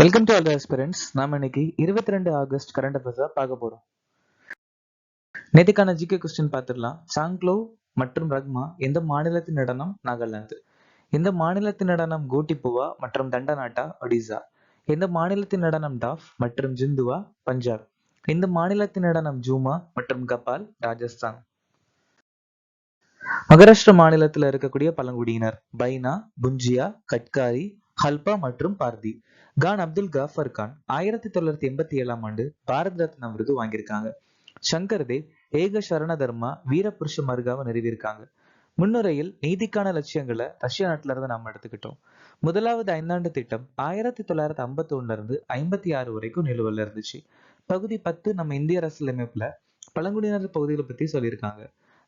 Welcome to all the aspirants. நாம இன்னைக்கு 22 August current அஃபேர்ஸா பார்க்க போறோம். நேத்துக்கான ஜிகே கொஸ்டின் பார்த்துடலாம். சாங்க்லோ மற்றும் ரக்மா எந்த மாநிலத்தின் நடனம்? நாகாலாந்து. எந்த மாநிலத்தின் நடனம் கோட்டிபுவா மற்றும் தண்டநாட்டா? ஒடிசா. எந்த மாநிலத்தின் நடனம் டாஃப் மற்றும் ஜிந்துவா? பஞ்சாப். எந்த மாநிலத்தின் நடனம் ஜூமா மற்றும் கபால்? ராஜஸ்தான். மகாராஷ்டிரா மாநிலத்தில் இருக்கக்கூடிய பழங்குடியினர் பைனா, புஞ்சியா, கட்காரி, ஹல்பா மற்றும் பார்தி. கான் அப்துல் காஃபர் கான் 1987ஆம் ஆண்டு பாரத் ரத்னா விருது வாங்கியிருக்காங்க. சங்கர் தேவ் ஏக சரண தர்மா வீர புருஷ மருகாவை நிறுவியிருக்காங்க. முன்னுரையில் நீதிக்கான லட்சியங்களை ரஷ்யா நாட்டுல இருந்து நாம எடுத்துக்கிட்டோம். முதலாவது ஐந்தாண்டு திட்டம் 1951 இருந்து 56 வரைக்கும் நிலுவையில் இருந்துச்சு. பகுதி 10 நம்ம இந்திய அரசியலமைப்புல பழங்குடியினர் பகுதிகளை பத்தி சொல்லியிருக்காங்க.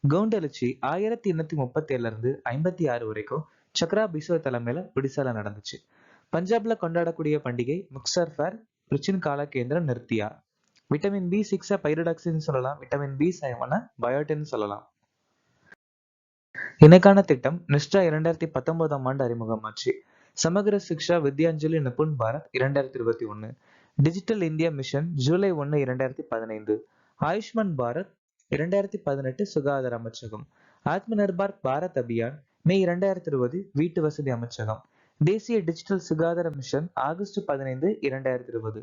கவுண்டெழுச்சி 1837 இருந்து 56 வரைக்கும் சக்ரா பிஸ்வ தலைமையில ஒடிசால நடந்துச்சு. பஞ்சாப்ல கொண்டாடக்கூடிய பண்டிகை முக்சர் ஃபேர், பிரிச்சின் கால கேந்திரம், நிர்த்தியா. விட்டமின் B6 பைரோடாக்சின் சொல்லலாம், விட்டமின் B7 பயோட்டின் சொல்லலாம். இணைக்கான திட்டம் நிஷ்டா 2019ஆம் ஆண்டு அறிமுகமாச்சு. Samagra Shiksha Vidyanjali Nipun Bharat 2021. Digital India Mission July 1, 2015. Ayushman Bharat 2018 சுகாதார அமைச்சகம். ஆத்ம நிர்பார் பாரத் அபியான் மே 2020 வீட்டு வசதி அமைச்சகம். தேசிய டிஜிட்டல் சுகாதார மிஷன் ஆகஸ்ட் 15, 2020.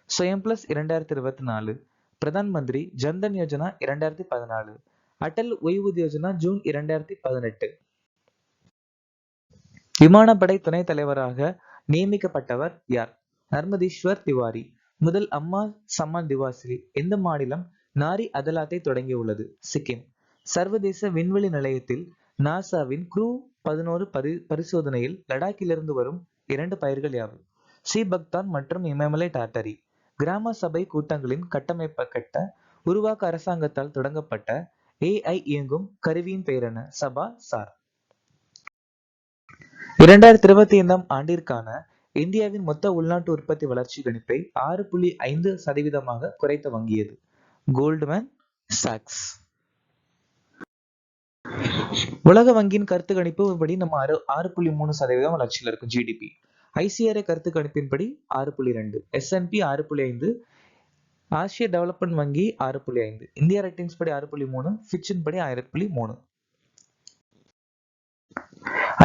ஸ்வயம் பிளஸ் 2024. பிரதான் மந்திரி ஜன்தன் யோஜனா 2014. அடல் ஓய்வூதிய யோஜனா ஜூன் 2018. விமானப்படை துணைத் தலைவராக நியமிக்கப்பட்டவர் யார்? நர்மதீஸ்வர் திவாரி. முதல் அம்மா சம்மான் திவாஸில் எந்த மாநிலம் நாரி அதலாத்தை தொடங்கியுள்ளது? சிக்கிம். சர்வதேச விண்வெளி நிலையத்தில் நாசாவின் க்ரூ 11 பரிசோதனையில் லடாக்கிலிருந்து வரும் 2 பயிர்கள் யாவை? சி பக்தான் மற்றும் இமயமலை டாட்டரி. கிராம சபை கூட்டங்களின் கட்டமைப்பை கட்ட உருவாக்க அரசாங்கத்தால் தொடங்கப்பட்ட AI இயங்கும் கருவியின் பெயர் என்ன? சபா சார். 2025ஆம் ஆண்டிற்கான இந்தியாவின் மொத்த உள்நாட்டு உற்பத்தி வளர்ச்சி கணிப்பை 6.5% குறைத்து வங்கியது. Goldman socks. உலக வங்கியின் கருத்து கணிப்பு படி நம்ம 6.3% வளர்ச்சியில இருக்கும் ஜிடிபி. ஐசிஆர்ஏ கருத்து கணிப்பின்படி 6.2, S&P 6.5, ஆசிய டெவலப்மெண்ட் வங்கி 6.5, இந்தியா ரேட்டிங்ஸ் படி 6.3, ஃபிட்சின் படி 6.3.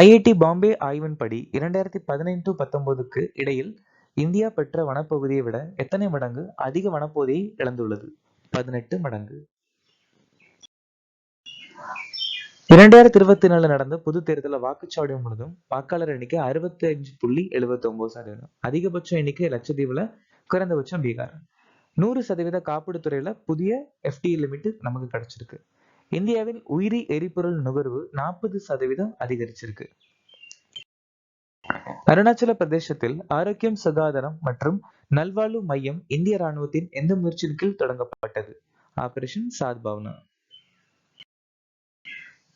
ஐஐடி பாம்பே ஆய்வின்படி 2018-19க்கு இடையில் இந்தியா பெற்ற வனப்பகுதியை விட எத்தனை மடங்கு அதிக வனப்பகுதியை இழந்துள்ளது? 18 மடங்கு. 2024 நடந்த பொது தேர்தலில் வாக்குச்சாவடி முழுவதும் வாக்காளர் எண்ணிக்கை 65.79%. அதிகபட்ச எண்ணிக்கை லட்சத்தீவுல, குறைந்தபட்சம் பீகார். 100% காப்பீடு துறையில புதிய FDI லிமிட் நமக்கு கிடைச்சிருக்கு. இந்தியாவின் உயிரி எரிபொருள் நுகர்வு 40% அதிகரிச்சிருக்கு. அருணாச்சல பிரதேசத்தில் ஆரோக்கியம், சுகாதாரம் மற்றும் நல்வாழ்வு மையம் இந்திய ராணுவத்தின் எந்த முயற்சியின் கீழ் தொடங்கப்பட்டது? ஆபரேஷன் சாத்பாவனா.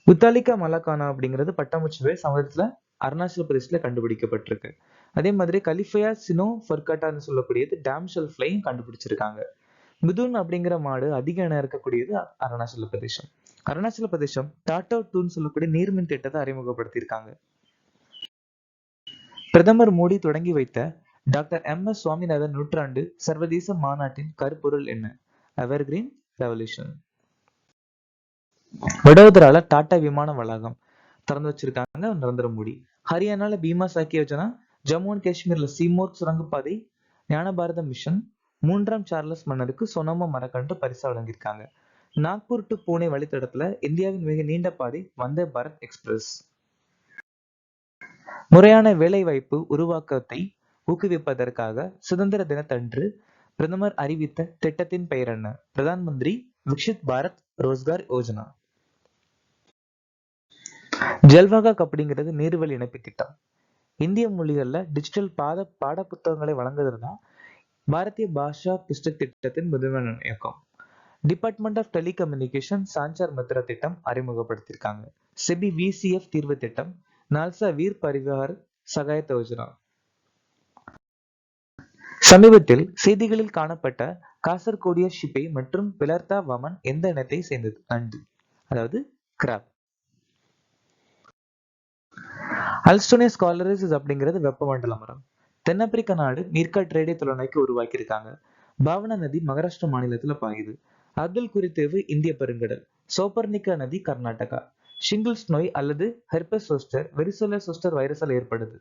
புத்தாலிக்கா மலாக்கானா அப்படிங்கிறது பட்டாம்பூச்சி சமுதிரத்துல அருணாச்சல பிரதேசத்துல கண்டுபிடிக்கப்பட்டிருக்கு. அதே மாதிரி கலிஃபயா சினோ ஃபர்காட்டான்னு சொல்லக்கூடியது டேம்ஷெல் ஃபிளையும் கண்டுபிடிச்சிருக்காங்க. மிதுன் அப்படிங்கிற மாடு அதிக இனம் இருக்கக்கூடியது அருணாச்சல பிரதேசம். அருணாச்சல பிரதேசம் டாட்டோ டூன்னு சொல்லக்கூடிய நீர்மின் திட்டத்தை அறிமுகப்படுத்தியிருக்காங்க. பிரதமர் மோடி தொடங்கி வைத்த டாக்டர் MS சுவாமிநாதன் நூற்றாண்டு சர்வதேச மாநாட்டின் கருப்பொருள் என்ன? Evergreen revolution. வடோதரால டாடா விமான வளாகம் திறந்து வச்சிருக்காங்க நரேந்திர மோடி. ஹரியானால பீமா சாக்கி யோஜனா, ஜம்மு அண்ட் காஷ்மீர்ல சீமோர் சுரங்கப்பாதை, ஞான பாரத மிஷன், 3ஆம் சார்லஸ் மன்னருக்கு சொனோமா மரக்கன்று பரிசா வழங்கியிருக்காங்க. நாக்பூர் டு புனே வழித்தடத்துல இந்தியாவின் மிக நீண்ட பாதை வந்தே பாரத் எக்ஸ்பிரஸ். முறையான வேலைவாய்ப்பு உருவாக்கத்தை ஊக்குவிப்பதற்காக சுதந்திர தினத்தன்று பிரதமர் அறிவித்த திட்டத்தின் பெயர் என்ன? பிரதான் மந்திரி விக்ஷித் பாரத் ரோஸ்கார் யோஜனா. ஜல்வாகக் அப்படிங்கிறது நீர்வழி இணைப்பு திட்டம். இந்திய மொழிகள்ல டிஜிட்டல் பாட புத்தகங்களை வழங்குவதுதான் பாரதிய பாஷா புஸ்தக் திட்டத்தின் முதன்மை இயக்கம். டிபார்ட்மெண்ட் ஆஃப் டெலிகம்யூனிகேஷன் சாஞ்சார் மித்ரா திட்டம் அறிமுகப்படுத்தியிருக்காங்க. செபி VCF தீர்வு திட்டம், நால்சா வீர் பரிவார் சகாயத் யோஜனா. சமீபத்தில் செய்திகளில் காணப்பட்ட காசர்கோடிய ஷிப்பை மற்றும் பிளர்தா வமன் எந்த இனத்தை சேர்ந்தது? நண்டு, அதாவது கிராப். அல்ஸ்டோனியா ஸ்காலரிஸ் அப்படிங்கிறது வெப்பமண்டல மரம். தென்னாப்பிரிக்க நாடு மீர்காட் ரேடியோ தொலைநோக்கி உருவாக்கியிருக்காங்க. பாவனா நதி மகாராஷ்டிரா மாநிலத்துல பாயுது. அப்துல் குறி தீவு இந்திய பெருங்கடல். சோப்பர்னிகா நதி கர்நாடகா. ஷிங்கிள்ஸ் நோய் அல்லது ஹெர்பஸ் சோஸ்டர் வெரிசோலா சோஸ்டர் வைரஸால் ஏற்படுது.